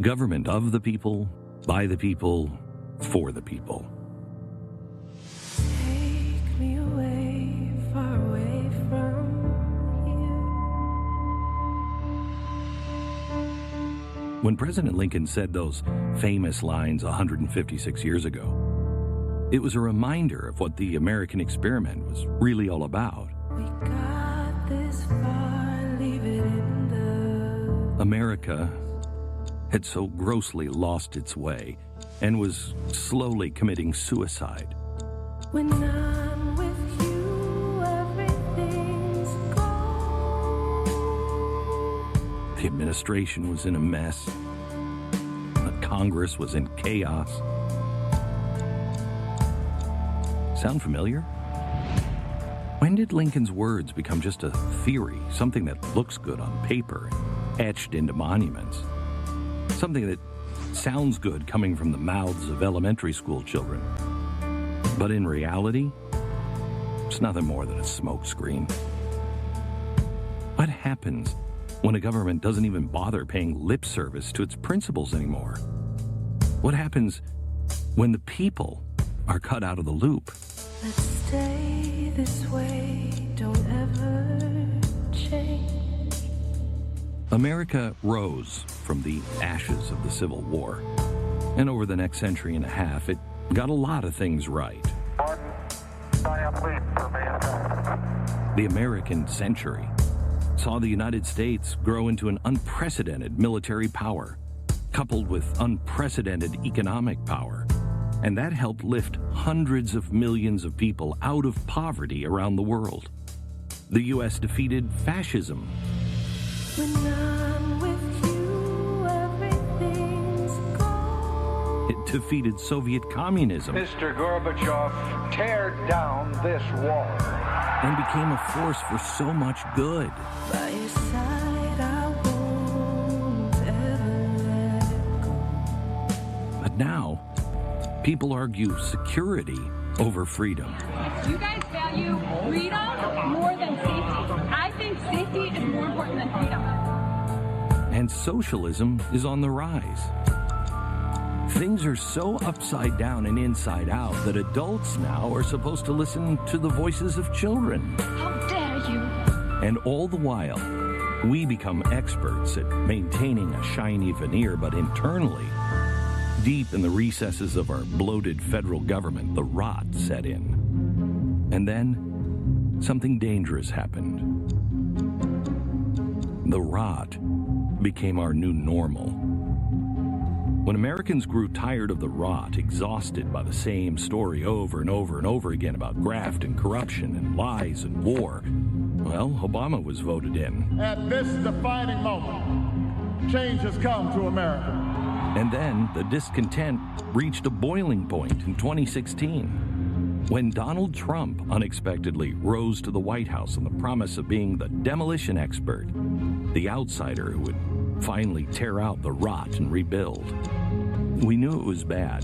Government of the people, by the people, for the people. Take me away, far away from here. When President Lincoln said those famous lines 156 years ago, it was a reminder of what the American experiment was really all about. We got this far, leave it in the... America had so grossly lost its way and was slowly committing suicide. When I'm with you, everything's gone. The administration was in a mess. The Congress was in chaos. Sound familiar? When did Lincoln's words become just a theory, something that looks good on paper and etched into monuments? Something that sounds good coming from the mouths of elementary school children. But in reality, it's nothing more than a smokescreen. What happens when a government doesn't even bother paying lip service to its principles anymore? What happens when the people are cut out of the loop? Let's stay this way, don't ever change. America rose from the ashes of the Civil War, and over the next century and a half, it got a lot of things right. The American century saw the United States grow into an unprecedented military power, coupled with unprecedented economic power, and that helped lift hundreds of millions of people out of poverty around the world. The U.S. defeated fascism. When I'm with you, everything's gone. It defeated Soviet communism. Mr. Gorbachev, tear down this wall. And became a force for so much good. By your side, I won't ever let go. But now, people argue security over freedom. You guys value freedom more than safety. I think safety is more important than freedom. And socialism is on the rise. Things are so upside down and inside out that adults now are supposed to listen to the voices of children. How dare you? And all the while, we become experts at maintaining a shiny veneer, but internally, deep in the recesses of our bloated federal government, the rot set in. And then, something dangerous happened. The rot became our new normal. When Americans grew tired of the rot, exhausted by the same story over and over and over again about graft and corruption and lies and war, well, Obama was voted in. At this defining moment, change has come to America. And then the discontent reached a boiling point in 2016 when Donald Trump unexpectedly rose to the White House on the promise of being the demolition expert, the outsider who would finally tear out the rot and rebuild. We knew it was bad.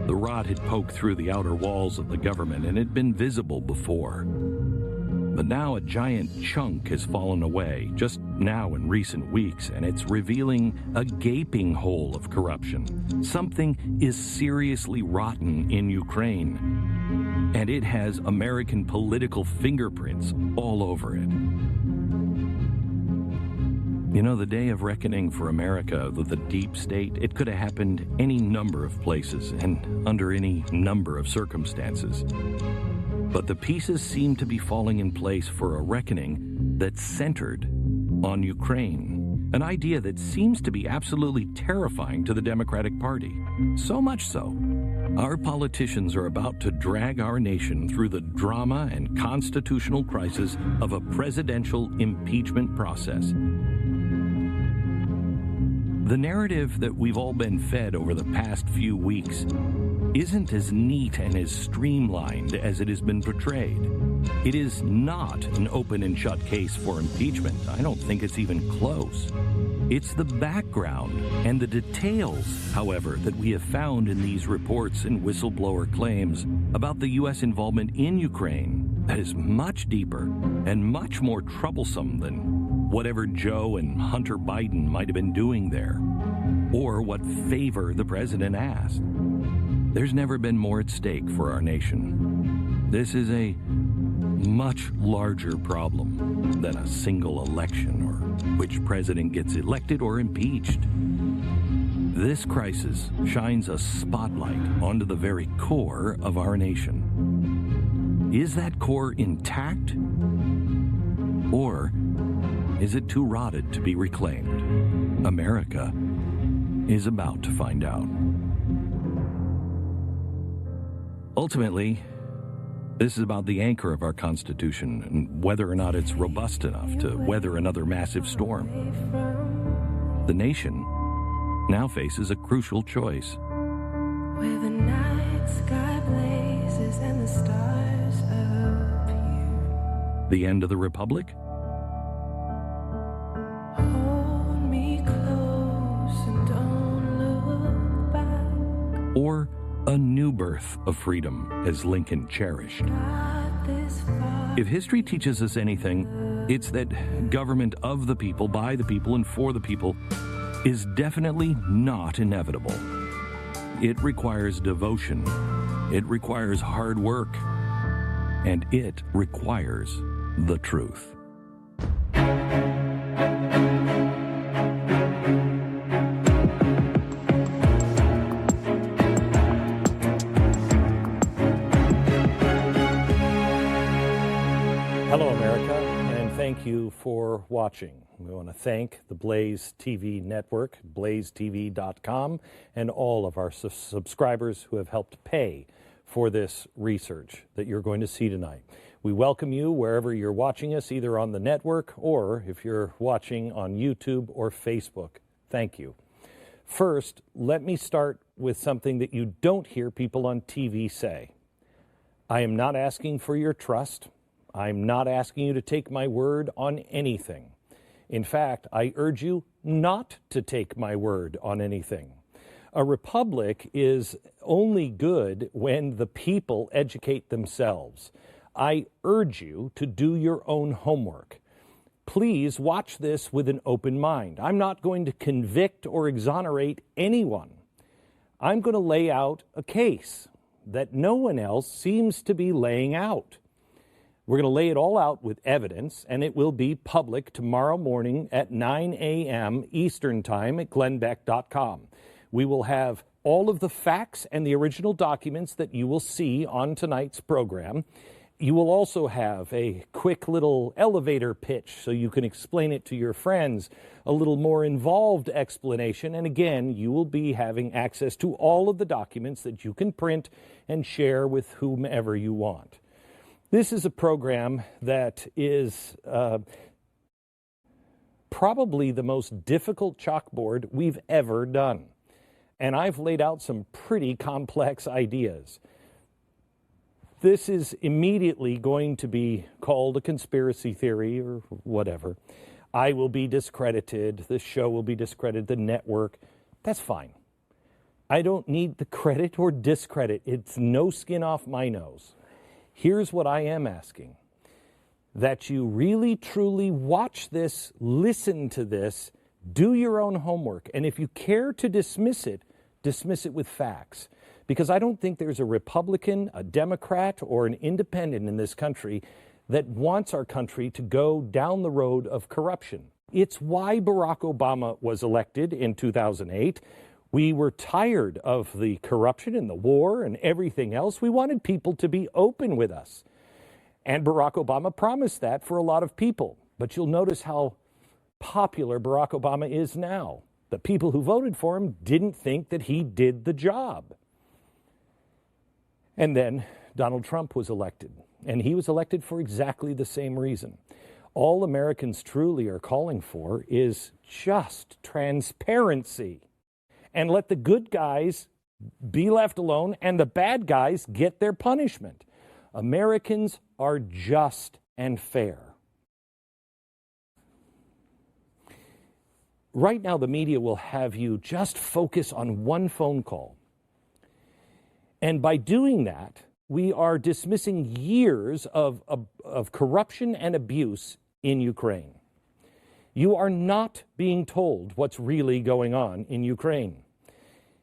The rot had poked through the outer walls of the government and had been visible before. But now a giant chunk has fallen away, just now in recent weeks, and it's revealing a gaping hole of corruption. Something is seriously rotten in Ukraine, and it has American political fingerprints all over it. You know, the day of reckoning for America with the deep state, it could have happened any number of places and under any number of circumstances. But the pieces seem to be falling in place for a reckoning that's centered on Ukraine, an idea that seems to be absolutely terrifying to the Democratic Party. So much so, our politicians are about to drag our nation through the drama and constitutional crisis of a presidential impeachment process. The narrative that we've all been fed over the past few weeks isn't as neat and as streamlined as it has been portrayed. It is not an open and shut case for impeachment. I don't think it's even close. It's the background and the details, however, that we have found in these reports and whistleblower claims about the U.S. involvement in Ukraine that is much deeper and much more troublesome than whatever Joe and Hunter Biden might have been doing there. or what favor the president asked. There's never been more at stake for our nation. This is a much larger problem than a single election or which president gets elected or impeached. This crisis shines a spotlight onto the very core of our nation. Is that core intact? Or is it too rotted to be reclaimed? America is about to find out. Ultimately, this is about the anchor of our Constitution and whether or not it's robust enough to weather another massive storm. The nation now faces a crucial choice. Where the night sky blazes and the stars appear. The end of the Republic? Hold me close and don't look back. Or a new birth of freedom, as Lincoln cherished? Not this far. If history teaches us anything, it's that government of the people, by the people, and for the people is definitely not inevitable. It requires devotion, it requires hard work, and it requires the truth. Hello, America, and thank you for watching. We want to thank the Blaze TV network, blazetv.com, and all of our subscribers who have helped pay for this research that you're going to see tonight. We welcome you wherever you're watching us, either on the network or if you're watching on YouTube or Facebook. Thank you. First, let me start with something that you don't hear people on TV say. I am not asking for your trust. I'm not asking you to take my word on anything. In fact, I urge you not to take my word on anything. A republic is only good when the people educate themselves. I urge you to do your own homework. Please watch this with an open mind. I'm not going to convict or exonerate anyone. I'm going to lay out a case that no one else seems to be laying out. We're going to lay it all out with evidence, and it will be public tomorrow morning at 9 a.m. Eastern Time at glenbeck.com. We will have all of the facts and the original documents that you will see on tonight's program. You will also have a quick little elevator pitch so you can explain it to your friends, a little more involved explanation, and again, you will be having access to all of the documents that you can print and share with whomever you want. This is a program that is probably the most difficult chalkboard we've ever done. And I've laid out some pretty complex ideas. This is immediately going to be called a conspiracy theory or whatever. I will be discredited. The show will be discredited. The network. That's fine. I don't need the credit or discredit. It's no skin off my nose. Here's what I am asking, that you really, truly watch this, listen to this, do your own homework, and if you care to dismiss it with facts. Because I don't think there's a Republican, a Democrat, or an independent in this country that wants our country to go down the road of corruption. It's why Barack Obama was elected in 2008. We were tired of the corruption and the war and everything else. We wanted people to be open with us. And Barack Obama promised that for a lot of people. But you'll notice how popular Barack Obama is now. The people who voted for him didn't think that he did the job. And then Donald Trump was elected. And he was elected for exactly the same reason. All Americans truly are calling for is just transparency. And let the good guys be left alone and the bad guys get their punishment. Americans are just and fair. Right now, the media will have you just focus on one phone call. And by doing that, we are dismissing years of corruption and abuse in Ukraine. You are not being told what's really going on in Ukraine.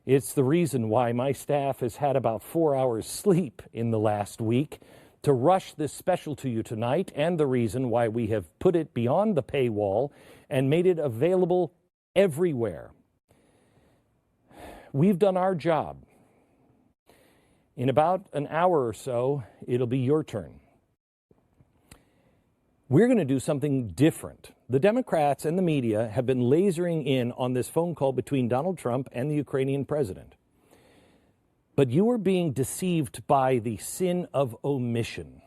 It's the reason why my staff has had about 4 hours sleep in the last week to rush this special to you tonight, and the reason why we have put it beyond the paywall and made it available everywhere. We've done our job. In about an hour or so, it'll be your turn. We're going to do something different. The Democrats and the media have been lasering in on this phone call between Donald Trump and the Ukrainian president. But you are being deceived by the sin of omission.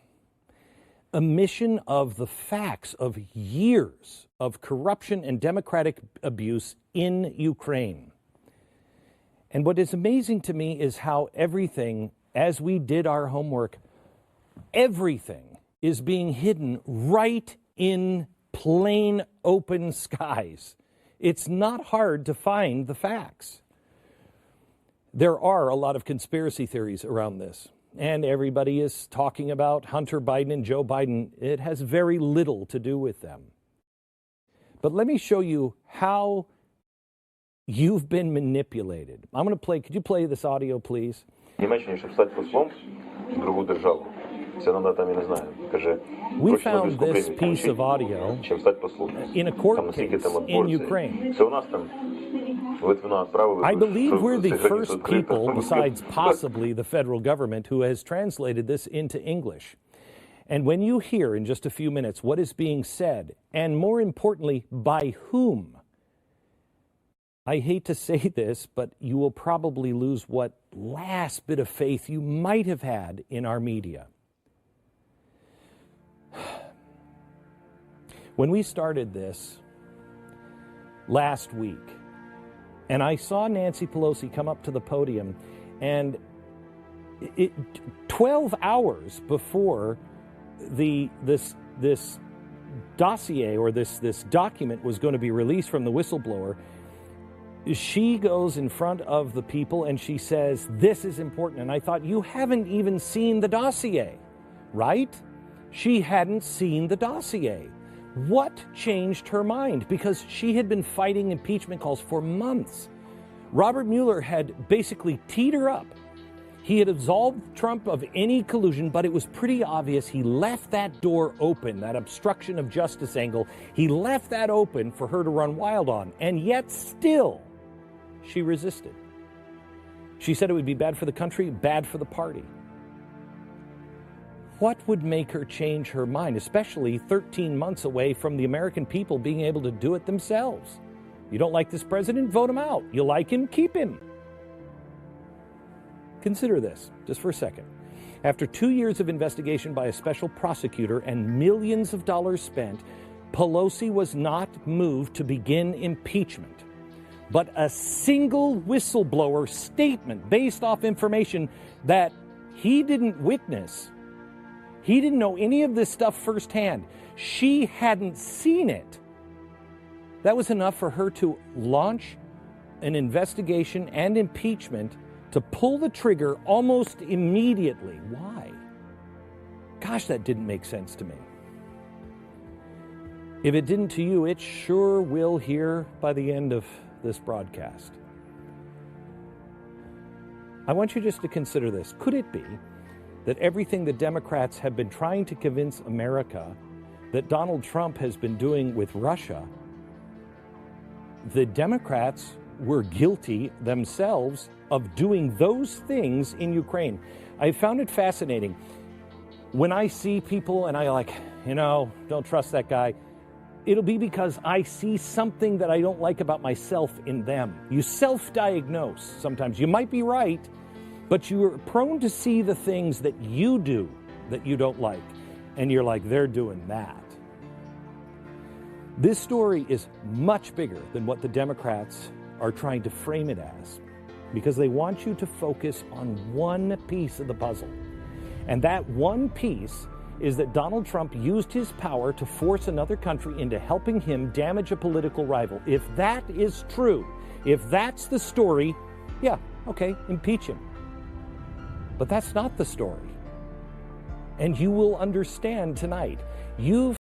Omission of the facts of years of corruption and democratic abuse in Ukraine. And what is amazing to me is how everything, as we did our homework, everything is being hidden right in plain open skies. It's not hard to find the facts. There are a lot of conspiracy theories around this, and everybody is talking about Hunter Biden and Joe Biden. It has very little to do with them. But let me show you how you've been manipulated. I'm going to play, could you play this audio, please? Німеччині, щоб стати послом в другу державу. Це надо там, я не знаю. Каже, We found this piece of audio чим стати послом. in a court case in Ukraine. Це у нас там Литвина відправили. I believe we're the first people, besides possibly the federal government, who has translated this into English. And when you hear in just a few minutes what is being said, and more importantly, by whom, I hate to say this, but you will probably lose what last bit of faith you might have had in our media. When we started this last week, and I saw Nancy Pelosi come up to the podium, and 12 hours before this dossier or this document was going to be released from the whistleblower, she goes in front of the people and she says, this is important. And I thought, you haven't even seen the dossier, right? She hadn't seen the dossier. What changed her mind? Because she had been fighting impeachment calls for months. Robert Mueller had basically teed her up. He had absolved Trump of any collusion, but it was pretty obvious he left that door open, that obstruction of justice angle. He left that open for her to run wild on, and yet still she resisted. She said it would be bad for the country, bad for the party. What would make her change her mind, especially 13 months away from the American people being able to do it themselves? You don't like this president? Vote him out. You like him? Keep him. Consider this, just for a second. After 2 years of investigation by a special prosecutor and millions of dollars spent, Pelosi was not moved to begin impeachment. But a single whistleblower statement based off information that he didn't witness. He didn't know any of this stuff firsthand. She hadn't seen it. That was enough for her to launch an investigation and impeachment, to pull the trigger almost immediately. Why? Gosh, that didn't make sense to me. If it didn't to you, it sure will here by the end of this broadcast. I want you just to consider this. Could it be that everything the Democrats have been trying to convince America that Donald Trump has been doing with Russia, the Democrats were guilty themselves of doing those things in Ukraine? I found it fascinating. When I see people and I don't trust that guy, it'll be because I see something that I don't like about myself in them. You self-diagnose sometimes. You might be right, but you are prone to see the things that you do that you don't like. And you're like, they're doing that. This story is much bigger than what the Democrats are trying to frame it as, because they want you to focus on one piece of the puzzle. And that one piece is that Donald Trump used his power to force another country into helping him damage a political rival. If that is true, if that's the story, yeah, okay, impeach him. But that's not the story. And you will understand tonight. You've